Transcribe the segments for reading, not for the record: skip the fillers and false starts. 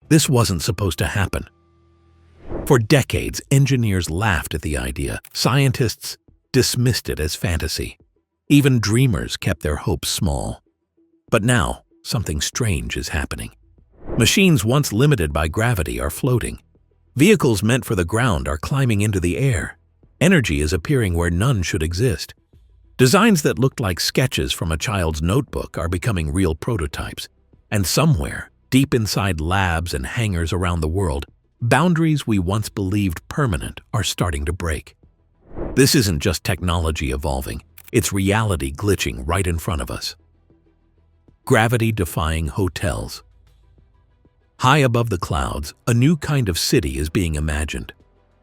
This wasn't supposed to happen. For decades, engineers laughed at the idea. Scientists dismissed it as fantasy. Even dreamers kept their hopes small. But now, something strange is happening. Machines once limited by gravity are floating. Vehicles meant for the ground are climbing into the air. Energy is appearing where none should exist. Designs that looked like sketches from a child's notebook are becoming real prototypes. And somewhere, deep inside labs and hangars around the world, boundaries we once believed permanent are starting to break. This isn't just technology evolving, it's reality glitching right in front of us. Gravity-defying hotels. High above the clouds, a new kind of city is being imagined.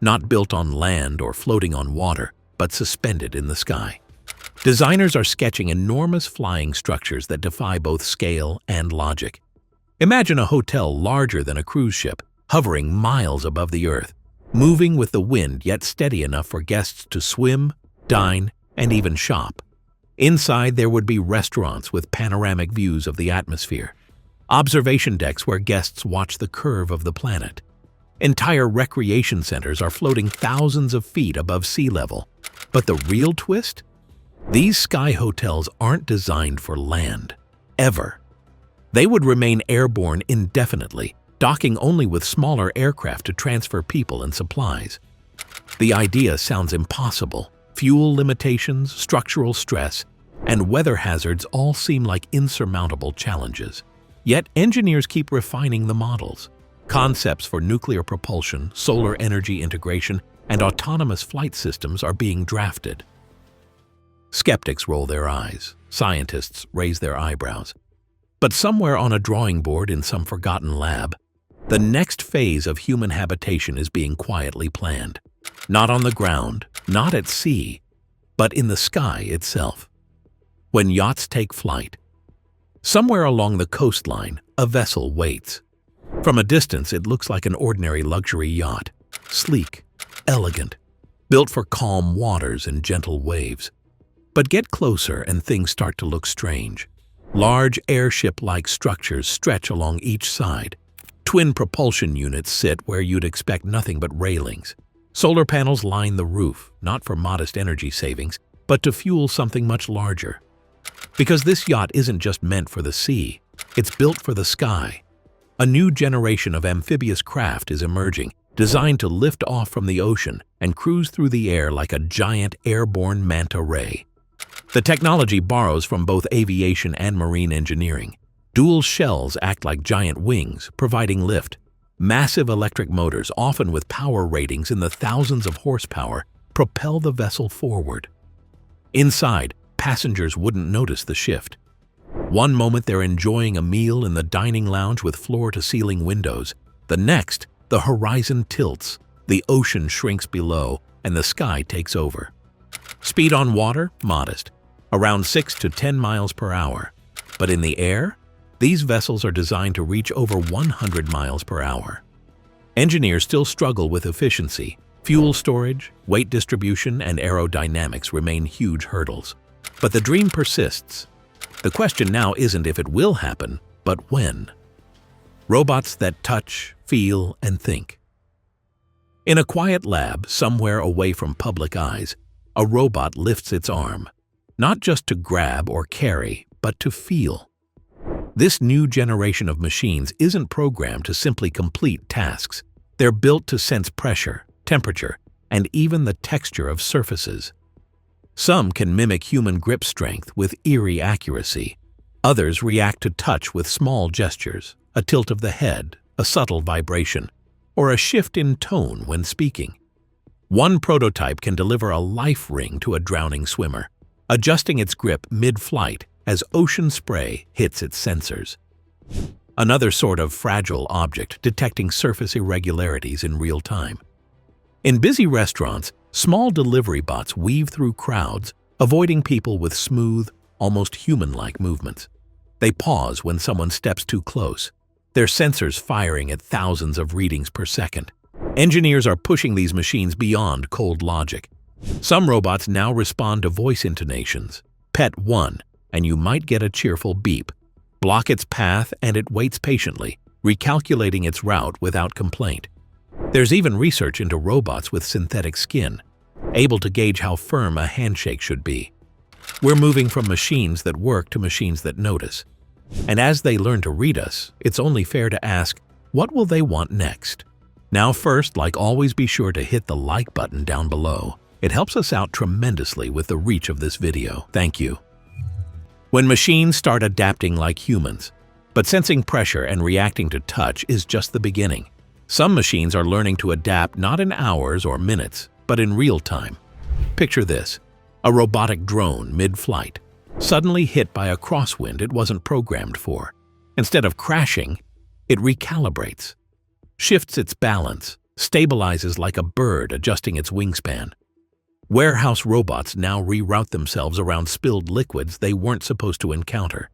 Not built on land or floating on water, but suspended in the sky. Designers are sketching enormous flying structures that defy both scale and logic. Imagine a hotel larger than a cruise ship, hovering miles above the earth, moving with the wind yet steady enough for guests to swim, dine, and even shop. Inside there would be restaurants with panoramic views of the atmosphere, observation decks where guests watch the curve of the planet. Entire recreation centers are floating thousands of feet above sea level. But the real twist? These sky hotels aren't designed for land, ever. They would remain airborne indefinitely, docking only with smaller aircraft to transfer people and supplies. The idea sounds impossible. Fuel limitations, structural stress, and weather hazards all seem like insurmountable challenges. Yet engineers keep refining the models. Concepts for nuclear propulsion, solar energy integration, and autonomous flight systems are being drafted. Skeptics roll their eyes. Scientists raise their eyebrows. But somewhere on a drawing board in some forgotten lab, the next phase of human habitation is being quietly planned. Not on the ground, not at sea, but in the sky itself. When yachts take flight, somewhere along the coastline, a vessel waits. From a distance, it looks like an ordinary luxury yacht, sleek, elegant, built for calm waters and gentle waves. But get closer and things start to look strange. Large airship-like structures stretch along each side. Twin propulsion units sit where you'd expect nothing but railings. Solar panels line the roof, not for modest energy savings, but to fuel something much larger. Because this yacht isn't just meant for the sea, it's built for the sky. A new generation of amphibious craft is emerging, designed to lift off from the ocean and cruise through the air like a giant airborne manta ray. The technology borrows from both aviation and marine engineering. Dual shells act like giant wings, providing lift. Massive electric motors, often with power ratings in the thousands of horsepower, propel the vessel forward. Inside, passengers wouldn't notice the shift. One moment they're enjoying a meal in the dining lounge with floor-to-ceiling windows. The next, the horizon tilts, the ocean shrinks below, and the sky takes over. Speed on water? Modest, around 6 to 10 miles per hour. But in the air? These vessels are designed to reach over 100 miles per hour. Engineers still struggle with efficiency. Fuel storage, weight distribution, and aerodynamics remain huge hurdles. But the dream persists. The question now isn't if it will happen, but when. Robots that touch, feel, and think. In a quiet lab, somewhere away from public eyes, a robot lifts its arm, not just to grab or carry, but to feel. This new generation of machines isn't programmed to simply complete tasks. They're built to sense pressure, temperature, and even the texture of surfaces. Some can mimic human grip strength with eerie accuracy. Others react to touch with small gestures, a tilt of the head, a subtle vibration, or a shift in tone when speaking. One prototype can deliver a life ring to a drowning swimmer, adjusting its grip mid-flight as ocean spray hits its sensors. Another sort of fragile object detecting surface irregularities in real time. In busy restaurants, small delivery bots weave through crowds, avoiding people with smooth, almost human-like movements. They pause when someone steps too close, their sensors firing at thousands of readings per second. Engineers are pushing these machines beyond cold logic. Some robots now respond to voice intonations. Pet 1, and you might get a cheerful beep. Block its path and it waits patiently, recalculating its route without complaint. There's even research into robots with synthetic skin, able to gauge how firm a handshake should be. We're moving from machines that work to machines that notice. And as they learn to read us, it's only fair to ask, what will they want next? Now first, like always, be sure to hit the like button down below. It helps us out tremendously with the reach of this video. Thank you. When machines start adapting like humans, but sensing pressure and reacting to touch is just the beginning. Some machines are learning to adapt not in hours or minutes, but in real time. Picture this: a robotic drone mid-flight, suddenly hit by a crosswind it wasn't programmed for. Instead of crashing, it recalibrates, shifts its balance, stabilizes like a bird adjusting its wingspan. Warehouse robots now reroute themselves around spilled liquids they weren't supposed to encounter.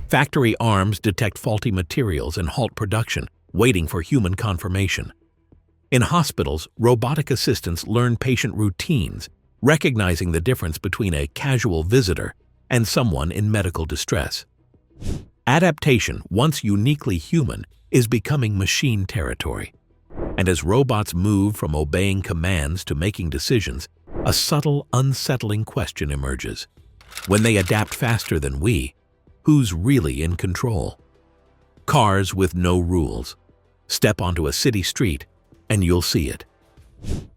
Factory arms detect faulty materials and halt production, waiting for human confirmation. In hospitals, robotic assistants learn patient routines, recognizing the difference between a casual visitor and someone in medical distress. Adaptation, once uniquely human, is becoming machine territory. And as robots move from obeying commands to making decisions, a subtle, unsettling question emerges. When they adapt faster than we, who's really in control? Cars with no rules. Step onto a city street, and you'll see it.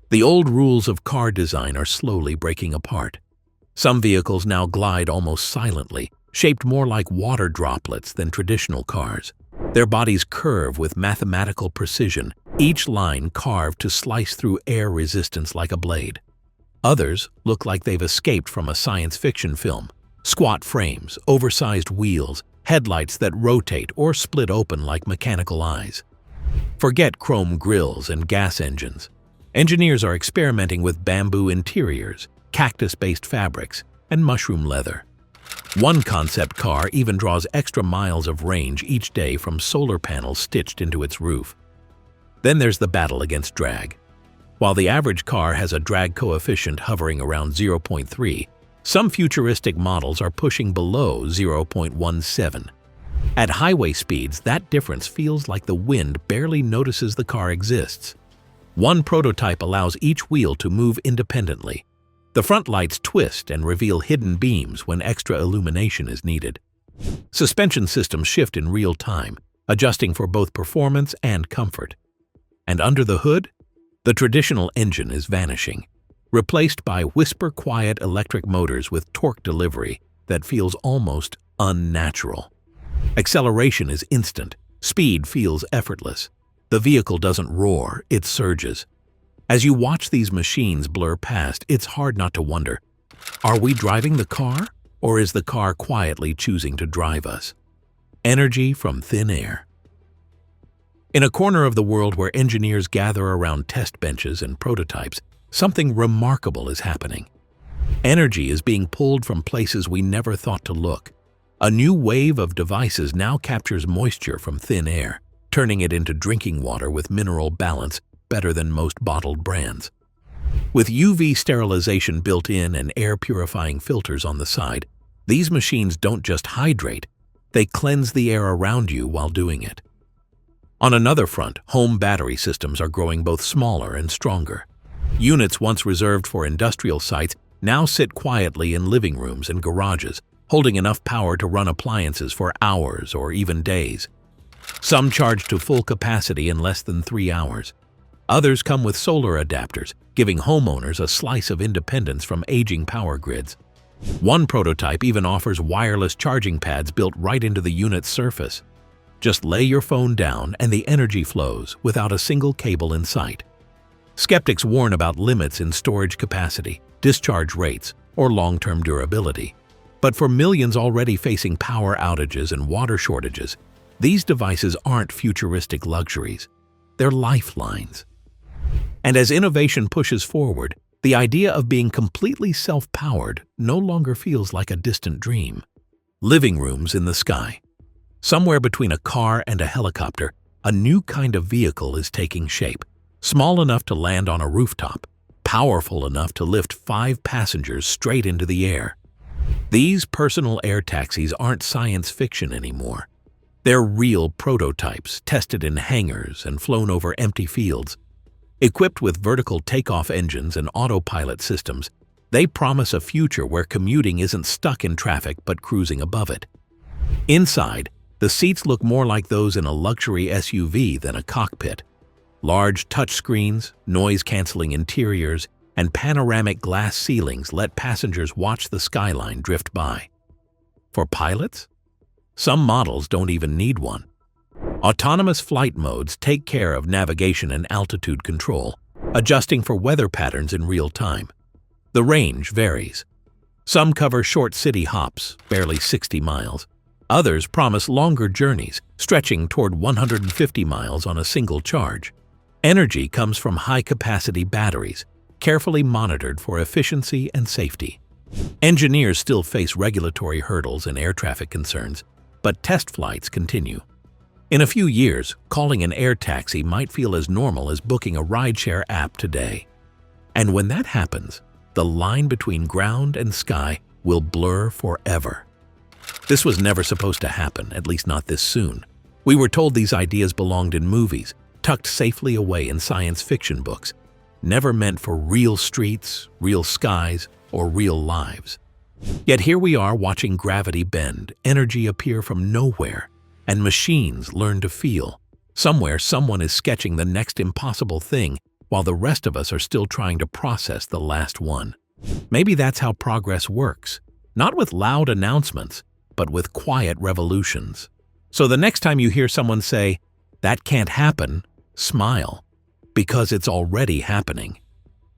The old rules of car design are slowly breaking apart. Some vehicles now glide almost silently, shaped more like water droplets than traditional cars. Their bodies curve with mathematical precision, each line carved to slice through air resistance like a blade. Others look like they've escaped from a science fiction film. Squat frames, oversized wheels, headlights that rotate or split open like mechanical eyes. Forget chrome grills and gas engines. Engineers are experimenting with bamboo interiors, cactus-based fabrics, and mushroom leather. One concept car even draws extra miles of range each day from solar panels stitched into its roof. Then there's the battle against drag. While the average car has a drag coefficient hovering around 0.3, some futuristic models are pushing below 0.17. At highway speeds, that difference feels like the wind barely notices the car exists. One prototype allows each wheel to move independently. The front lights twist and reveal hidden beams when extra illumination is needed. Suspension systems shift in real time, adjusting for both performance and comfort. And under the hood, the traditional engine is vanishing, replaced by whisper-quiet electric motors with torque delivery that feels almost unnatural. Acceleration is instant, speed feels effortless. The vehicle doesn't roar, it surges. As you watch these machines blur past, it's hard not to wonder, are we driving the car, or is the car quietly choosing to drive us? Energy from thin air. In a corner of the world where engineers gather around test benches and prototypes, something remarkable is happening. Energy is being pulled from places we never thought to look. A new wave of devices now captures moisture from thin air, turning it into drinking water with mineral balance better than most bottled brands. With UV sterilization built in and air-purifying filters on the side, these machines don't just hydrate, they cleanse the air around you while doing it. On another front, home battery systems are growing both smaller and stronger. Units once reserved for industrial sites now sit quietly in living rooms and garages, holding enough power to run appliances for hours or even days. Some charge to full capacity in less than 3 hours. Others come with solar adapters, giving homeowners a slice of independence from aging power grids. One prototype even offers wireless charging pads built right into the unit's surface. Just lay your phone down and the energy flows without a single cable in sight. Skeptics warn about limits in storage capacity, discharge rates, or long-term durability. But for millions already facing power outages and water shortages, these devices aren't futuristic luxuries. They're lifelines. And as innovation pushes forward, the idea of being completely self-powered no longer feels like a distant dream. Living rooms in the sky. Somewhere between a car and a helicopter, a new kind of vehicle is taking shape. Small enough to land on a rooftop, powerful enough to lift 5 passengers straight into the air. These personal air taxis aren't science fiction anymore. They're real prototypes, tested in hangars and flown over empty fields. Equipped with vertical takeoff engines and autopilot systems, they promise a future where commuting isn't stuck in traffic but cruising above it. Inside, the seats look more like those in a luxury SUV than a cockpit. Large touchscreens, noise-canceling interiors, and panoramic glass ceilings let passengers watch the skyline drift by. For pilots? Some models don't even need one. Autonomous flight modes take care of navigation and altitude control, adjusting for weather patterns in real time. The range varies. Some cover short city hops, barely 60 miles. Others promise longer journeys, stretching toward 150 miles on a single charge. Energy comes from high-capacity batteries, carefully monitored for efficiency and safety. Engineers still face regulatory hurdles and air traffic concerns, but test flights continue. In a few years, calling an air taxi might feel as normal as booking a rideshare app today. And when that happens, the line between ground and sky will blur forever. This was never supposed to happen, at least not this soon. We were told these ideas belonged in movies, tucked safely away in science fiction books, never meant for real streets, real skies, or real lives. Yet here we are watching gravity bend, energy appear from nowhere, and machines learn to feel. Somewhere someone is sketching the next impossible thing, while the rest of us are still trying to process the last one. Maybe that's how progress works, not with loud announcements, but with quiet revolutions. So the next time you hear someone say, "That can't happen," smile, because it's already happening.